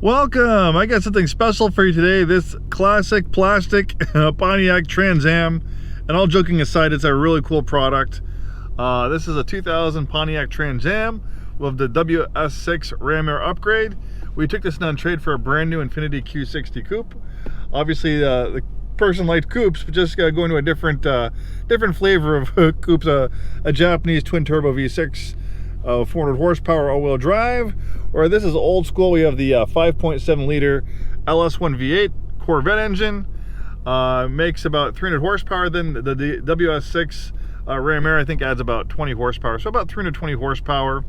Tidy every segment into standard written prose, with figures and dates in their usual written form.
Welcome! I got something special for you today. This classic plastic Pontiac Trans Am. And all joking aside, it's a really cool product. This is a 2000 Pontiac Trans Am with the WS6 Ram Air upgrade. We took this on trade for a brand new Infiniti Q60 coupe. Obviously, the person liked coupes, but just going to a different flavor of coupes. A Japanese twin turbo V6, 400 horsepower all-wheel drive. Or this is old school. We have the 5.7 liter LS1 V8 Corvette engine. Makes about 300 horsepower. Then the WS6 Ram Air I think adds about 20 horsepower. So about 320 horsepower.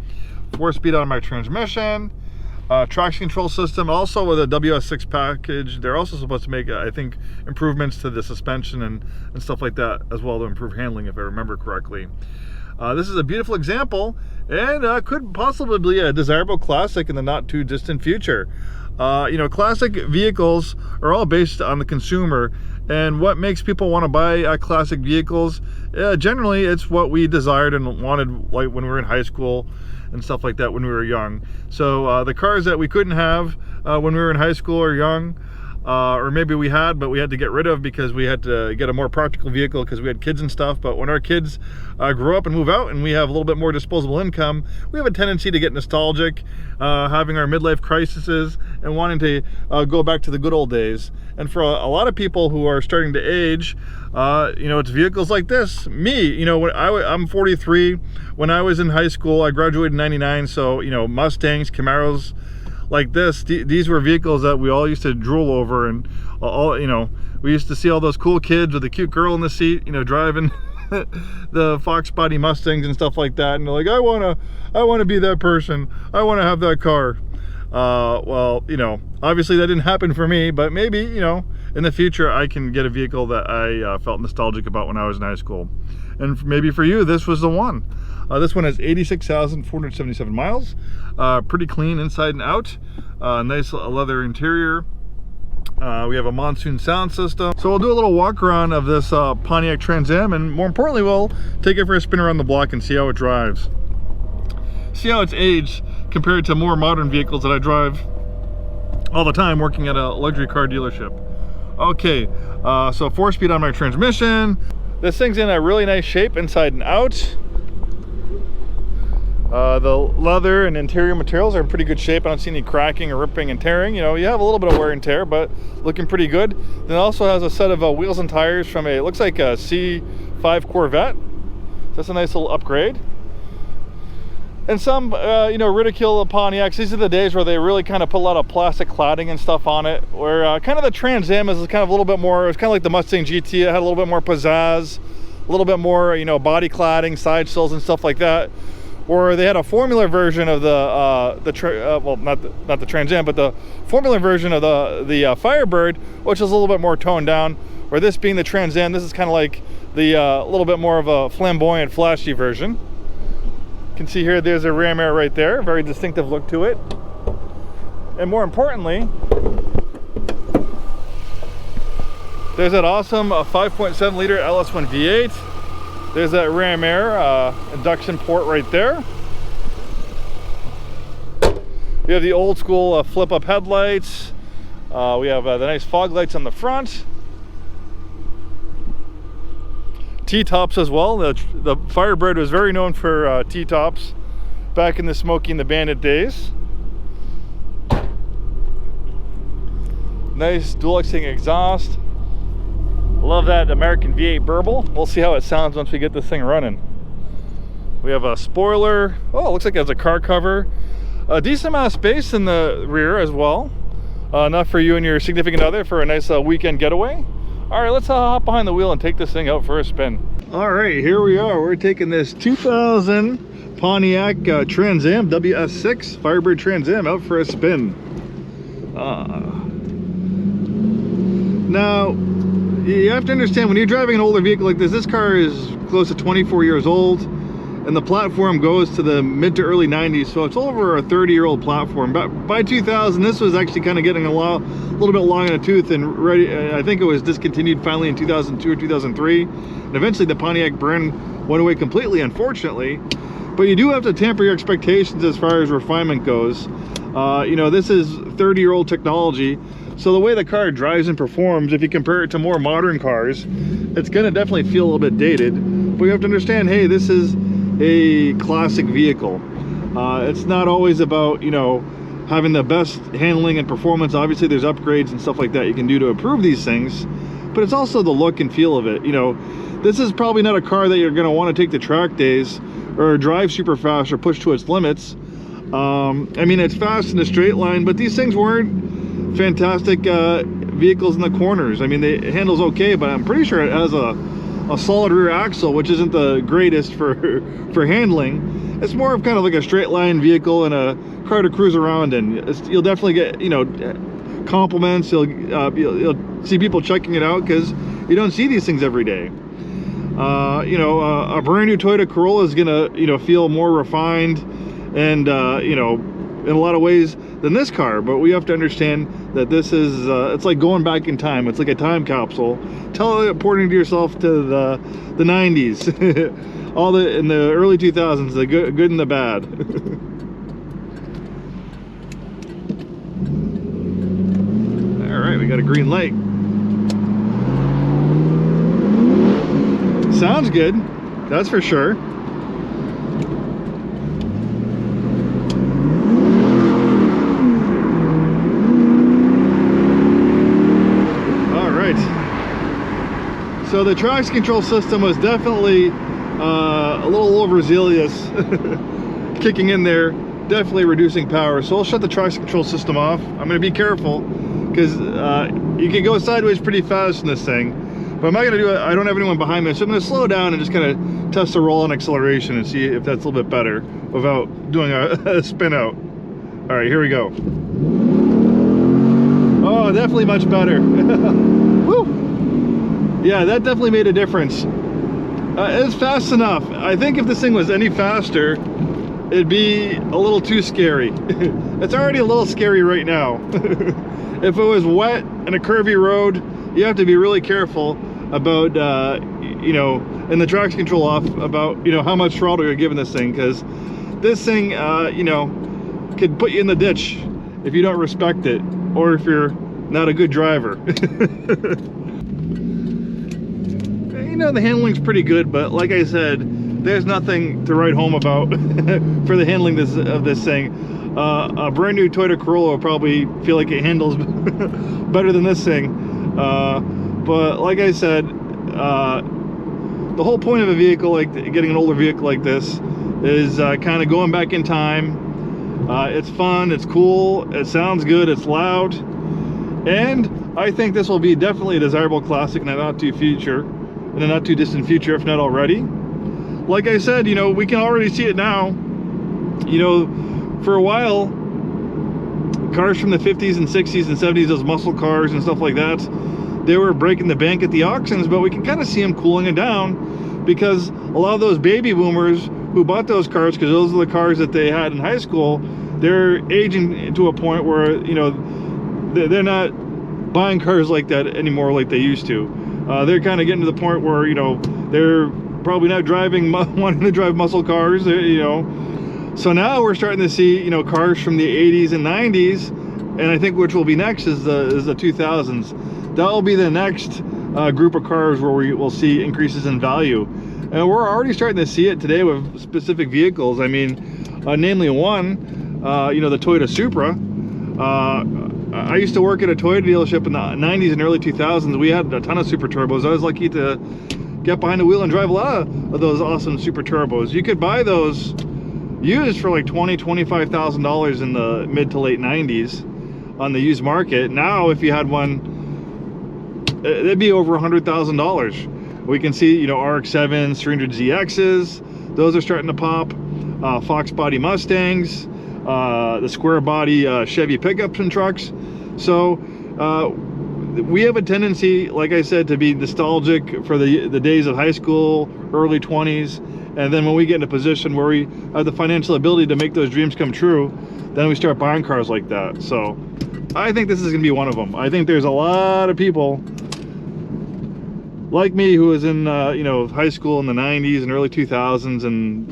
4-speed automatic transmission. Traction control system. Also with a WS6 package, they're also supposed to make, I think, improvements to the suspension and stuff like that as well to improve handling, if I remember correctly. This is a beautiful example and could possibly be a desirable classic in the not too distant future. You know, classic vehicles are all based on the consumer, and what makes people want to buy classic vehicles, generally it's what we desired and wanted, like when we were in high school and stuff like that when we were young. So the cars that we couldn't have when we were in high school or young, or maybe we had, but we had to get rid of because we had to get a more practical vehicle because we had kids and stuff. But when our kids grow up and move out and we have a little bit more disposable income, we have a tendency to get nostalgic, having our midlife crises and wanting to go back to the good old days. And for a lot of people who are starting to age, you know, it's vehicles like this. Me, you know, I'm 43. When I was in high school, I graduated in '99, so, you know, Mustangs, Camaros, like this, these were vehicles that we all used to drool over, and all, you know, we used to see all those cool kids with a cute girl in the seat, you know, driving the Fox body Mustangs and stuff like that, and they're like, I want to be that person, I want to have that car. Well, you know, obviously that didn't happen for me, but maybe, you know, in the future I can get a vehicle that I felt nostalgic about when I was in high school. And maybe for you, this was the one. This one has 86,477 miles. Pretty clean inside and out. Nice leather interior. We have a monsoon sound system. So we'll do a little walk around of this Pontiac Trans Am, and more importantly, we'll take it for a spin around the block and see how it drives. See how it's aged compared to more modern vehicles that I drive all the time working at a luxury car dealership. Okay, so 4-speed automatic transmission. This thing's in a really nice shape inside and out. The leather and interior materials are in pretty good shape. I don't see any cracking or ripping and tearing. You know, you have a little bit of wear and tear, but looking pretty good. Then it also has a set of wheels and tires from it looks like a C5 Corvette. So that's a nice little upgrade. And some, you know, ridicule the Pontiacs. These are the days where they really kind of put a lot of plastic cladding and stuff on it. Where kind of the Trans Am is kind of a little bit more, it was kind of like the Mustang GT. It had a little bit more pizzazz, a little bit more, you know, body cladding, side sills and stuff like that. Or they had a formula version of well, not the Trans Am, but the formula version of the Firebird, which is a little bit more toned down. Where this being the Trans Am, this is kind of like the little bit more of a flamboyant, flashy version. You can see here, there's a Ram Air right there, very distinctive look to it. And more importantly, there's that awesome 5.7 liter LS1 V8. There's that Ram Air induction port right there. We have the old school flip-up headlights. We have the nice fog lights on the front. T-tops as well. The Firebird was very known for T-tops back in the Smokey and the Bandit days. Nice dual-exhaling exhaust. Love that American V8 burble. We'll see how it sounds once we get this thing running. We have a spoiler. Oh, it looks like it has a car cover. A decent amount of space in the rear as well. Enough for you and your significant other for a nice weekend getaway. All right, let's hop behind the wheel and take this thing out for a spin. All right, here we are. We're taking this 2000 Pontiac Trans Am WS6 Firebird Trans Am out for a spin. Now, you have to understand, when you're driving an older vehicle like this car is close to 24 years old, and the platform goes to the mid to early 90s, so it's over a 30-year-old platform. But by 2000, this was actually kind of getting a little bit long in the tooth and ready. I think it was discontinued finally in 2002 or 2003, and eventually the Pontiac brand went away completely, unfortunately. But you do have to temper your expectations as far as refinement goes. You know, this is 30-year-old technology, so the way the car drives and performs, if you compare it to more modern cars, it's gonna definitely feel a little bit dated. But you have to understand, hey, this is a classic vehicle. It's not always about, you know, having the best handling and performance. Obviously there's upgrades and stuff like that you can do to improve these things, but it's also the look and feel of it. You know, this is probably not a car that you're going to want to take to track days or drive super fast or push to its limits. I mean, it's fast in a straight line, but these things weren't fantastic vehicles in the corners. I mean, it handles okay, but I'm pretty sure it has a solid rear axle, which isn't the greatest for handling. It's more of kind of like a straight line vehicle and a car to cruise around in. You'll definitely get, you know, compliments. You'll see people checking it out because you don't see these things every day. You know, a brand new Toyota Corolla is gonna, you know, feel more refined and you know, in a lot of ways than this car. But we have to understand that this is it's like going back in time. It's like a time capsule, teleporting to yourself to the 90s. All in the early 2000s, the good and the bad. All right, we got a green light. Sounds good, that's for sure. All right. So the traction control system was definitely a little overzealous, kicking in there, definitely reducing power. So I'll shut the traction control system off. I'm going to be careful because you can go sideways pretty fast in this thing. But I'm not going to do it. I don't have anyone behind me, so I'm going to slow down and just kind of test the roll and acceleration and see if that's a little bit better without doing a spin out. All right, here we go. Oh, definitely much better. Woo! Yeah, that definitely made a difference. It's fast enough. I think if this thing was any faster, it'd be a little too scary. It's already a little scary right now. If it was wet and a curvy road, you have to be really careful about, you know, and the traction control off about, you know, how much throttle you're giving this thing, because this thing, you know, could put you in the ditch if you don't respect it, or if you're not a good driver. You know, the handling's pretty good, but like I said, there's nothing to write home about for the handling of this thing. A brand new Toyota Corolla will probably feel like it handles better than this thing. But like I said, the whole point of a vehicle, like getting an older vehicle like this, is kind of going back in time. It's fun, it's cool, it sounds good, it's loud, and I think this will be definitely a desirable classic in the not too distant future, if not already. Like I said, you know, we can already see it now. You know, for a while, cars from the 50s and 60s and 70s, those muscle cars and stuff like that, they were breaking the bank at the auctions, but we can kind of see them cooling it down because a lot of those baby boomers who bought those cars, because those are the cars that they had in high school, they're aging to a point where, you know, they're not buying cars like that anymore like they used to. They're kind of getting to the point where, you know, they're probably not wanting to drive muscle cars, you know. So now we're starting to see, you know, cars from the 80s and 90s, and I think which will be next is the 2000s. That'll be the next group of cars where we will see increases in value. And we're already starting to see it today with specific vehicles. I mean, namely one, you know, the Toyota Supra. I used to work at a Toyota dealership in the 90s and early 2000s. We had a ton of Super Turbos. I was lucky to get behind the wheel and drive a lot of those awesome Super Turbos. You could buy those used for like $20,000–$25,000 in the mid to late 90s on the used market. Now, if you had one, it'd be over $100,000. We can see, you know, RX-7s, 300ZXs. Those are starting to pop. Fox body Mustangs. The square body Chevy pickups and trucks. So we have a tendency, like I said, to be nostalgic for the days of high school, early 20s, and then when we get in a position where we have the financial ability to make those dreams come true, then we start buying cars like that. So I think this is going to be one of them. I think there's a lot of people like me who was in you know, high school in the 90s and early 2000s, and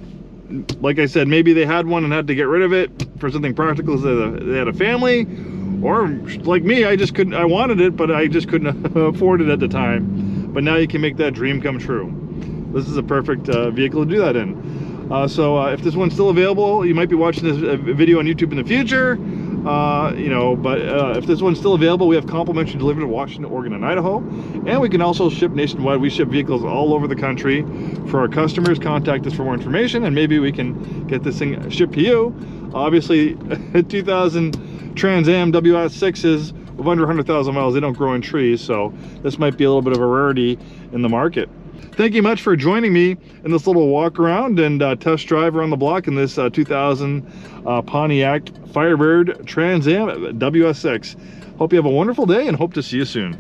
like I said, maybe they had one and had to get rid of it for something practical, so they had a family, or like me, I wanted it, but I just couldn't afford it at the time. But now you can make that dream come true. This is a perfect vehicle to do that in. So if this one's still available, you might be watching this video on YouTube in the future. You know, but if this one's still available, we have complimentary delivery to Washington, Oregon, and Idaho, and we can also ship nationwide. We ship vehicles all over the country for our customers. Contact us for more information, and maybe we can get this thing shipped to you. Obviously, 2000 Trans Am WS6s with under 100,000 miles, they don't grow in trees, so this might be a little bit of a rarity in the market. Thank you much for joining me in this little walk around and test drive around the block in this 2000 Pontiac Firebird Trans Am WS6. Hope you have a wonderful day and hope to see you soon.